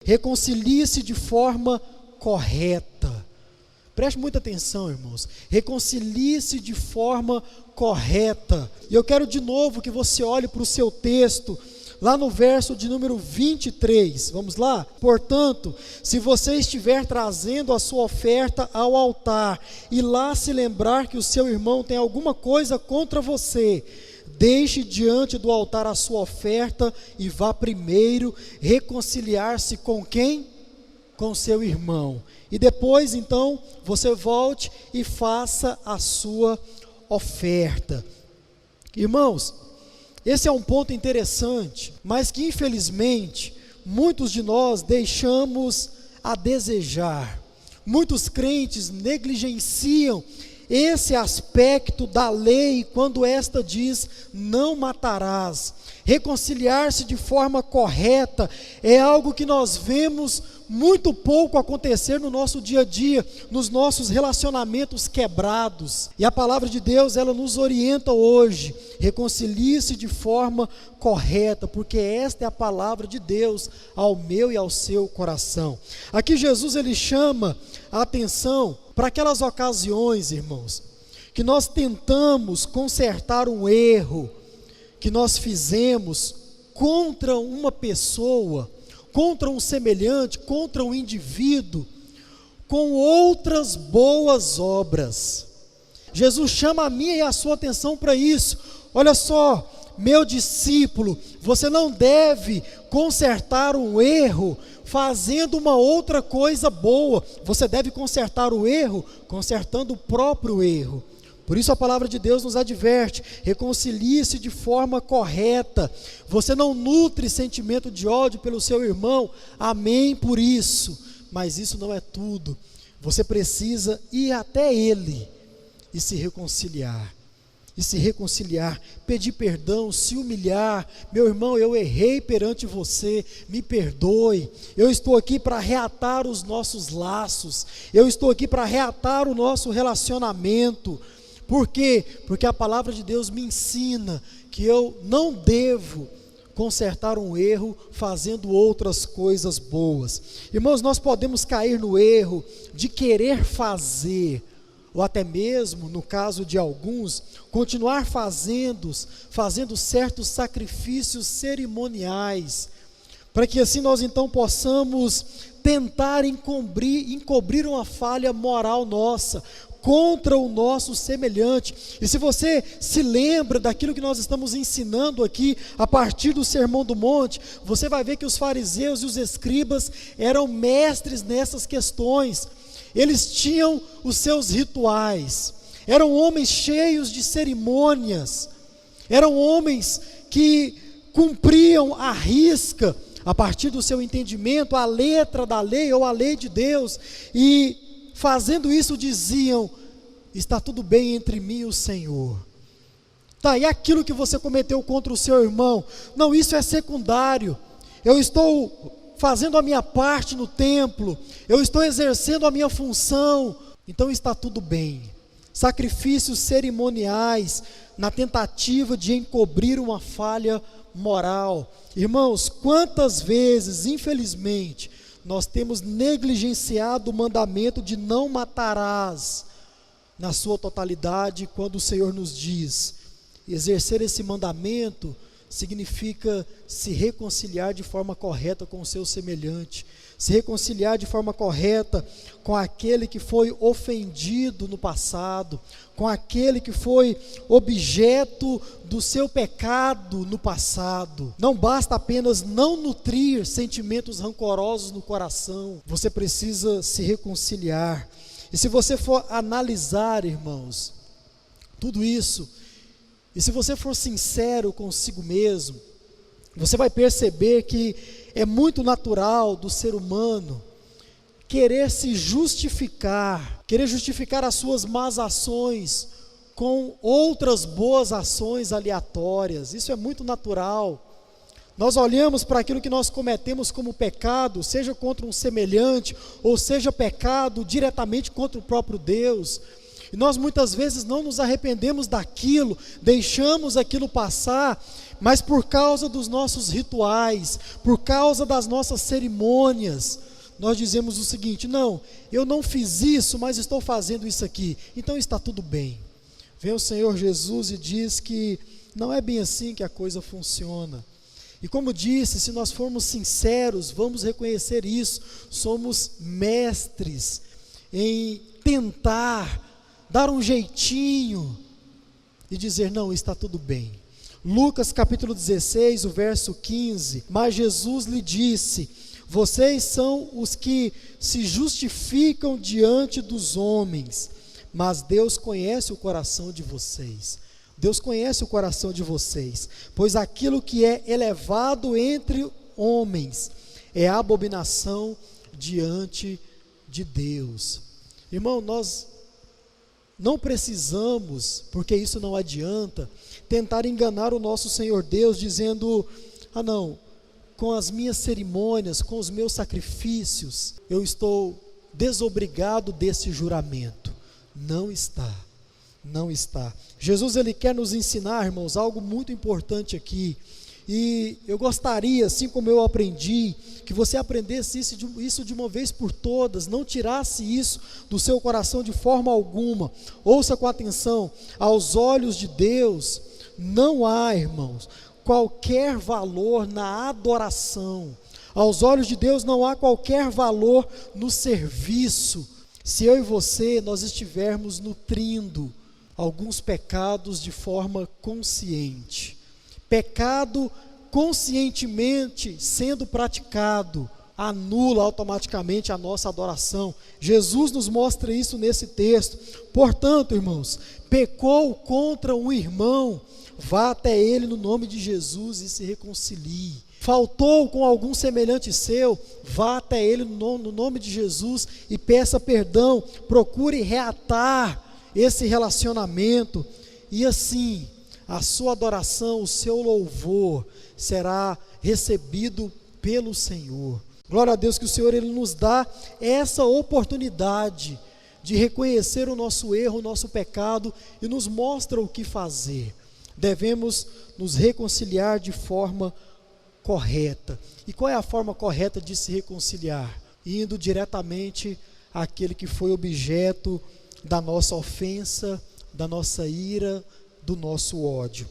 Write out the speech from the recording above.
Reconcilie-se de forma correta. Preste muita atenção, irmãos. Reconcilie-se de forma correta. E eu quero de novo que você olhe para o seu texto, lá no verso de número 23. Vamos lá? Portanto, se você estiver trazendo a sua oferta ao altar e lá se lembrar que o seu irmão tem alguma coisa contra você, deixe diante do altar a sua oferta e vá primeiro reconciliar-se com quem? Com seu irmão. E depois, então, você volte e faça a sua oferta. Irmãos, esse é um ponto interessante, mas que infelizmente muitos de nós deixamos a desejar. Muitos crentes negligenciam esse aspecto da lei quando esta diz: não matarás. Reconciliar-se de forma correta é algo que nós vemos muito pouco acontecer no nosso dia a dia, nos nossos relacionamentos quebrados. E a palavra de Deus, ela nos orienta hoje: reconcilie-se de forma correta, porque esta é a palavra de Deus ao meu e ao seu coração. Aqui Jesus, ele chama a atenção para aquelas ocasiões, irmãos, que nós tentamos consertar um erro que nós fizemos contra uma pessoa, contra um semelhante, contra um indivíduo, com outras boas obras. Jesus chama a minha e a sua atenção para isso. Olha só, meu discípulo, você não deve consertar um erro fazendo uma outra coisa boa. Você deve consertar o erro consertando o próprio erro. Por isso a palavra de Deus nos adverte: reconcilie-se de forma correta. Você não nutre sentimento de ódio pelo seu irmão, amém por isso, mas isso não é tudo. Você precisa ir até ele e se reconciliar. Pedir perdão, se humilhar. Meu irmão, eu errei perante você, me perdoe. Eu estou aqui para reatar os nossos laços, eu estou aqui para reatar o nosso relacionamento. Por quê? Porque a palavra de Deus me ensina que eu não devo consertar um erro fazendo outras coisas boas. Irmãos, nós podemos cair no erro de querer fazer, ou até mesmo, no caso de alguns, continuar fazendo certos sacrifícios cerimoniais, para que assim nós então possamos tentar encobrir uma falha moral nossa contra o nosso semelhante. E se você se lembra daquilo que nós estamos ensinando aqui a partir do Sermão do Monte, você vai ver que os fariseus e os escribas eram mestres nessas questões. Eles tinham os seus rituais, eram homens cheios de cerimônias, eram homens que cumpriam à risca, a partir do seu entendimento, a letra da lei ou a lei de Deus, e fazendo isso diziam: está tudo bem entre mim e o Senhor. Tá, e aquilo que você cometeu contra o seu irmão? Não, isso é secundário. Eu estou fazendo a minha parte no templo, eu estou exercendo a minha função, então está tudo bem. Sacrifícios cerimoniais na tentativa de encobrir uma falha moral. Irmãos, quantas vezes, infelizmente, nós temos negligenciado o mandamento de não matarás na sua totalidade, quando o Senhor nos diz: exercer esse mandamento significa se reconciliar de forma correta com o seu semelhante, se reconciliar de forma correta com aquele que foi ofendido no passado, com aquele que foi objeto do seu pecado no passado. Não basta apenas não nutrir sentimentos rancorosos no coração, você precisa se reconciliar. E se você for analisar, irmãos, tudo isso, e se você for sincero consigo mesmo, você vai perceber que é muito natural do ser humano querer se justificar, querer justificar as suas más ações com outras boas ações aleatórias. Isso é muito natural. Nós olhamos para aquilo que nós cometemos como pecado, seja contra um semelhante, ou seja pecado diretamente contra o próprio Deus, e nós muitas vezes não nos arrependemos daquilo, deixamos aquilo passar, mas por causa dos nossos rituais, por causa das nossas cerimônias, nós dizemos o seguinte: não, eu não fiz isso, mas estou fazendo isso aqui, então está tudo bem. Vem o Senhor Jesus e diz que não é bem assim que a coisa funciona. E como disse, se nós formos sinceros, vamos reconhecer isso, somos mestres em tentar dar um jeitinho e dizer: não, está tudo bem. Lucas capítulo 16, o verso 15, mas Jesus lhe disse: vocês são os que se justificam diante dos homens, mas Deus conhece o coração de vocês. Deus conhece o coração de vocês, pois aquilo que é elevado entre homens é abominação diante de Deus. Irmão, nós não precisamos, porque isso não adianta, tentar enganar o nosso Senhor Deus, dizendo: ah não, com as minhas cerimônias, com os meus sacrifícios, eu estou desobrigado desse juramento. Não está. Não está. Jesus, ele quer nos ensinar, irmãos, algo muito importante aqui, e eu gostaria, assim como eu aprendi, que você aprendesse isso de uma vez por todas, não tirasse isso do seu coração de forma alguma. Ouça com atenção: aos olhos de Deus não há, irmãos, qualquer valor na adoração. Aos olhos de Deus não há qualquer valor no serviço, se eu e você, nós estivermos nutrindo alguns pecados de forma consciente. Pecado conscientemente sendo praticado anula automaticamente a nossa adoração. Jesus nos mostra isso nesse texto. Portanto, irmãos, pecou contra um irmão, vá até ele no nome de Jesus e se reconcilie. Faltou com algum semelhante seu, vá até ele no nome de Jesus e peça perdão. Procure reatar esse relacionamento, e assim a sua adoração, o seu louvor será recebido pelo Senhor. Glória a Deus que o Senhor, ele nos dá essa oportunidade de reconhecer o nosso erro, o nosso pecado, e nos mostra o que fazer. Devemos nos reconciliar de forma correta. E qual é a forma correta de se reconciliar? Indo diretamente àquele que foi objeto da nossa ofensa, da nossa ira, do nosso ódio.